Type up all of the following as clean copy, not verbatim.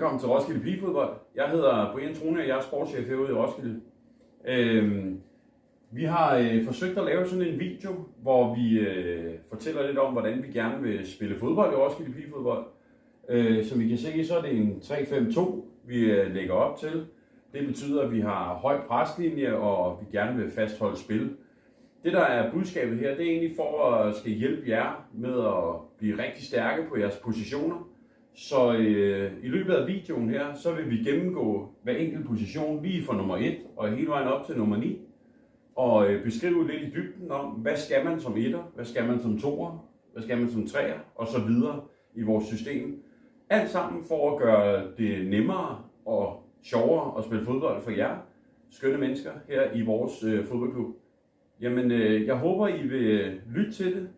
velkommen til Roskilde Pigefodbold. Jeg hedder Brian Trone, og jeg er sportschef herude i Roskilde. Vi har forsøgt at lave sådan en video, hvor vi fortæller lidt om, hvordan vi gerne vil spille fodbold i Roskilde Pigefodbold. Som I kan se, så er det en 3-5-2, vi lægger op til. Det betyder, at vi har høj preslinje, og vi gerne vil fastholde spil. Det, der er budskabet her, det er egentlig for at skal hjælpe jer med at blive rigtig stærke på jeres positioner. Så i løbet af videoen her, så vil vi gennemgå hver enkelt position lige fra nummer 1 og hele vejen op til nummer 9. Og beskrive lidt i dybden om, hvad skal man som etter, hvad skal man som toer, hvad skal man som treer og så videre i vores system. Alt sammen for at gøre det nemmere og sjovere at spille fodbold for jer, skønne mennesker her i vores fodboldklub. Jamen, jeg håber, I vil lytte til det,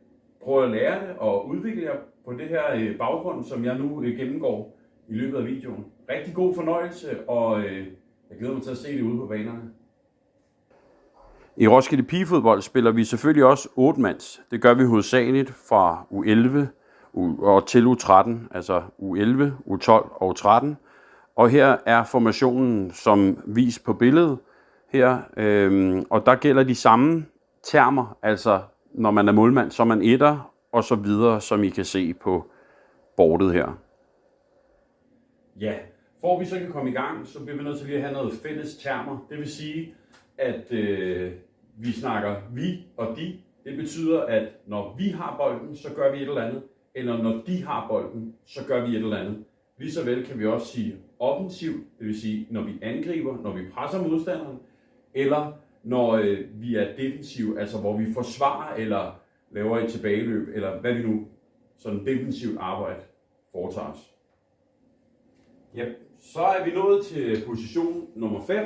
prøve at lære det og udvikle jer på det her baggrund, som jeg nu gennemgår i løbet af videoen. Rigtig god fornøjelse, og jeg glæder mig til at se det ude på banerne. I Roskilde Pigefodbold spiller vi selvfølgelig også 8-mands. Det gør vi hovedsageligt fra U11 og til U13, altså U11, U12 og U13. Og her er formationen som vist på billedet her, og der gælder de samme termer, altså når man er målmand, så er man etter og så videre, som I kan se på bordet her. Ja, for at vi så kan komme i gang, så bliver vi nødt til lige at have noget fælles termer. Det vil sige, at vi snakker vi og de. Det betyder, at når vi har bolden, så gør vi et eller andet. Eller når de har bolden, så gør vi et eller andet. Lige så vel kan vi også sige offensiv, det vil sige, når vi angriber, når vi presser modstanderen. Eller når vi er defensiv, altså hvor vi forsvarer eller laver et tilbageløb, eller hvad vi nu sådan defensivt arbejde foretager os. Ja, så er vi nået til position nummer 5.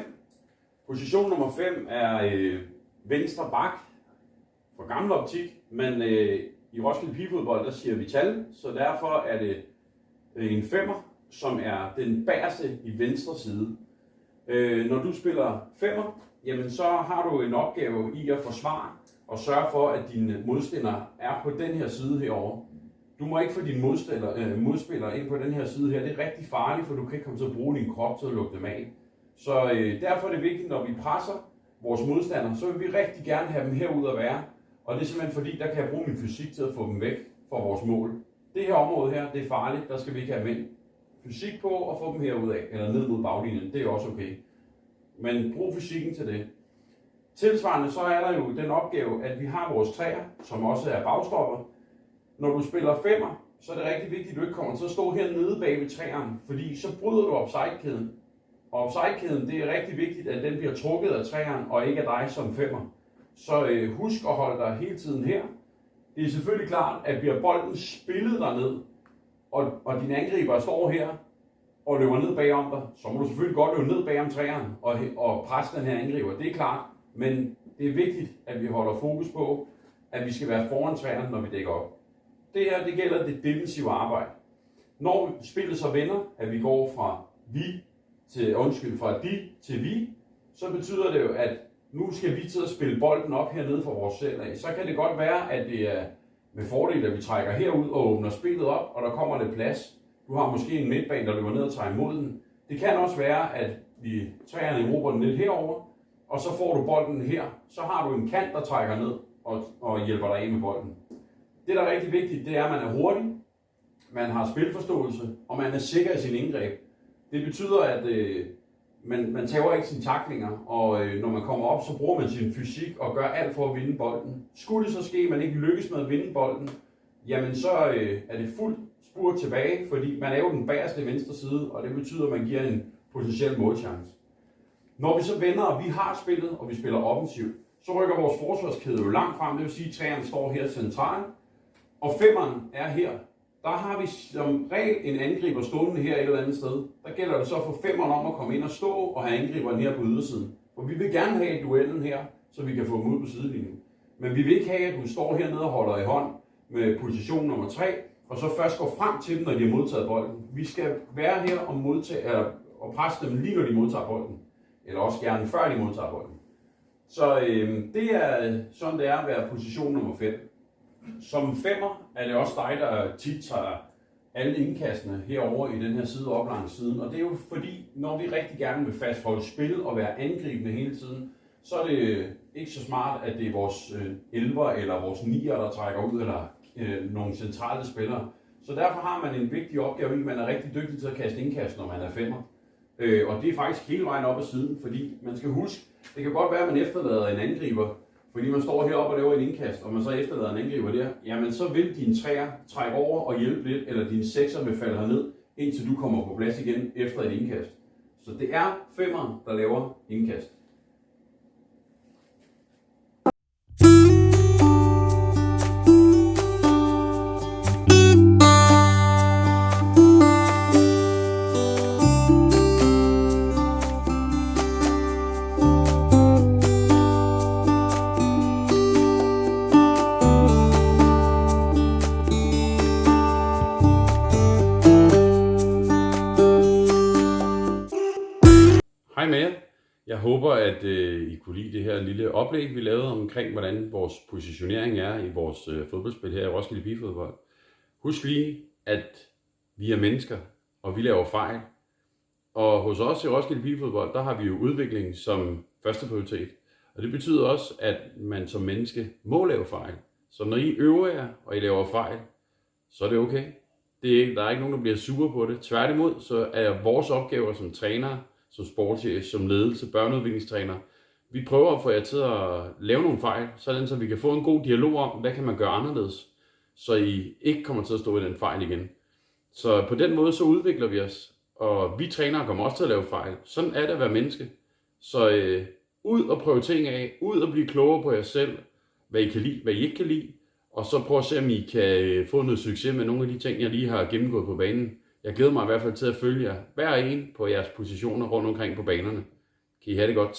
Position nummer 5 er venstre bak fra gammel optik, men i Roskilde Pigefodbold, der siger vi tal, så derfor er det en femmer, som er den bagerste i venstre side. Når du spiller femmer, jamen så har du en opgave i at forsvare og sørge for, at dine modstandere er på den her side herovre. Du må ikke få dine modspillere ind på den her side her. Det er rigtig farligt, for du kan ikke komme til at bruge din krop til at lukke dem af. Så derfor er det vigtigt, når vi presser vores modstandere, så vil vi rigtig gerne have dem herude at være. Og det er simpelthen fordi, der kan jeg bruge min fysik til at få dem væk fra vores mål. Det her område her, det er farligt. Der skal vi ikke have mænd fysik på og få dem herude af, eller ned mod baglinjen. Det er også okay. Men brug fysikken til det. Tilsvarende så er der jo den opgave, at vi har vores træer, som også er bagstopper. Når du spiller femmer, så er det rigtig vigtigt, at du ikke kommer til at stå hernede bag ved træerne, fordi så bryder du offside-kæden. Og offside-kæden, det er rigtig vigtigt, at den bliver trukket af træerne, og ikke af dig som femmer. Så husk at holde dig hele tiden her. Det er selvfølgelig klart, at bliver bolden spillet derned, og dine angriber står her og løber ned bagom dig, så må du selvfølgelig godt løbe ned bagom træerne og presse den her angriber. Det er klart, men det er vigtigt, at vi holder fokus på, at vi skal være foran træerne, når vi dækker op. Det her, det gælder det defensive arbejde. Når spillet så vender, at vi går fra de til vi, så betyder det jo, at nu skal vi til at spille bolden op hernede fra vores selv af. Så kan det godt være, at det er med fordel, at vi trækker herud og åbner spillet op, og der kommer lidt plads. Du har måske en midtbane, der løber ned og tager imod den. Det kan også være, at vi træerne erobrer den lidt herover, og så får du bolden her. Så har du en kant, der trækker ned og hjælper dig af med bolden. Det, der er rigtig vigtigt, det er, at man er hurtig, man har spilforståelse, og man er sikker i sin indgreb. Det betyder, at man tager ikke sine taklinger, og når man kommer op, så bruger man sin fysik og gør alt for at vinde bolden. Skulle det så ske, at man ikke lykkes med at vinde bolden, jamen så er det fuldt spurt tilbage, fordi man er jo den bagerste venstre side, og det betyder, at man giver en potentiel målchance. Når vi så vender, og vi har spillet, og vi spiller offensivt, så rykker vores forsvarskæde jo langt frem, det vil sige, at træerne står her centralt, og femmeren er her. Der har vi som regel en angriber stående her et eller andet sted. Der gælder det så for femmeren om at komme ind og stå og have angriberen her på ydersiden. For vi vil gerne have duellen her, så vi kan få dem ud på sidelinjen. Men vi vil ikke have, at du står hernede og holder i hånd med position nummer 3, og så først går frem til dem, når de har modtaget bolden. Vi skal være her og presse dem lige når de modtager bolden. Eller også gerne før de modtager bolden. Så det er sådan det er at være position nummer 5. Som femmer er det også dig, der tit tager alle indkastene herover i den her side op langs siden. Og det er jo fordi, når vi rigtig gerne vil fastholde spil og være angribende hele tiden, så er det ikke så smart, at det er vores 11'er eller vores 9'er, der trækker ud, eller nogle centrale spillere. Så derfor har man en vigtig opgave, at man er rigtig dygtig til at kaste indkast, når man er 5'er. Og det er faktisk hele vejen op ad siden, fordi man skal huske, det kan godt være, at man efterlader en angriber, fordi man står heroppe og laver en indkast, og man så efterlader en angriber der, jamen så vil din 3'er trække over og hjælpe lidt, eller din 6'er vil falde herned, indtil du kommer på plads igen efter et indkast. Så det er 5'eren, der laver indkast. Hej med jer. Jeg håber, at I kunne lide det her lille oplæg, vi lavede omkring, hvordan vores positionering er i vores fodboldspil her i Roskilde Pigefodbold. Husk lige, at vi er mennesker, og vi laver fejl. Og hos os i Roskilde Pigefodbold, der har vi jo udvikling som første prioritet. Og det betyder også, at man som menneske må lave fejl. Så når I øver jer, og I laver fejl, så er det okay. Der er ikke nogen, der bliver sure på det. Tværtimod, så er vores opgaver som trænere, som sportschef, som ledelse, børneudviklingstræner. Vi prøver at få jer til at lave nogle fejl, sådan så vi kan få en god dialog om, hvad kan man gøre anderledes, så I ikke kommer til at stå i den fejl igen. Så på den måde så udvikler vi os, og vi trænere kommer også til at lave fejl. Sådan er det at være menneske. Så ud og prøve ting af, ud og blive klogere på jer selv, hvad I kan lide, hvad I ikke kan lide, og så prøv at se, om I kan få noget succes med nogle af de ting, jeg lige har gennemgået på banen. Jeg glæder mig i hvert fald til at følge jer hver en på jeres positioner rundt omkring på banerne. Kan I have det godt.